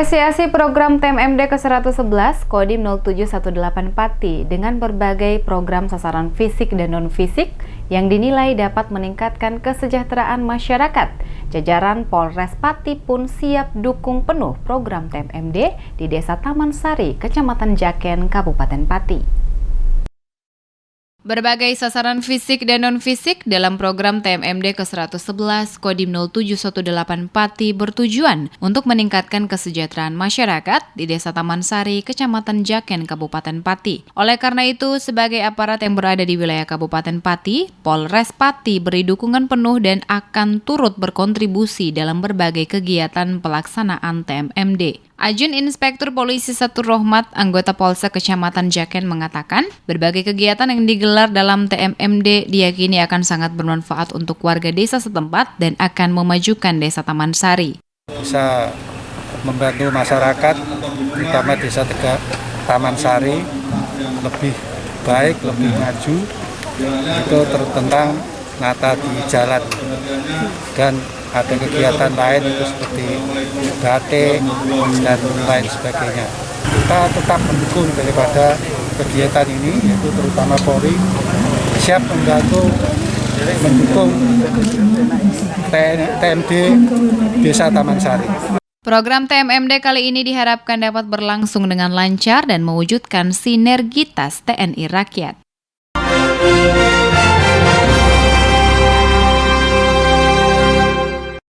Mengapresiasi program TMMD ke-111, Kodim 0718 Pati dengan berbagai program sasaran fisik dan non-fisik yang dinilai dapat meningkatkan kesejahteraan masyarakat, jajaran Polres Pati pun siap dukung penuh program TMMD di Desa Taman Sari, Kecamatan Jaken, Kabupaten Pati. Berbagai sasaran fisik dan non-fisik dalam program TMMD ke-111 Kodim 0718 Pati bertujuan untuk meningkatkan kesejahteraan masyarakat di Desa Taman Sari, Kecamatan Jaken, Kabupaten Pati. Oleh karena itu, sebagai aparat yang berada di wilayah Kabupaten Pati, Polres Pati beri dukungan penuh dan akan turut berkontribusi dalam berbagai kegiatan pelaksanaan TMMD. Ajun Inspektur Polisi 1 Rohmat, anggota Polsek Kecamatan Jaken mengatakan, berbagai kegiatan yang digelar dalam TMMD diyakini akan sangat bermanfaat untuk warga desa setempat dan akan memajukan Desa Taman Sari. Bisa membantu masyarakat, terutama Desa Taman Sari, lebih baik, lebih maju, itu tentang nata di jalan dan ada kegiatan lain itu seperti batik dan lain sebagainya. Kita tetap mendukung daripada kegiatan ini, yaitu terutama Polri siap membantu mendukung TMD Desa Taman Sari. Program TMMD kali ini diharapkan dapat berlangsung dengan lancar dan mewujudkan sinergitas TNI Rakyat.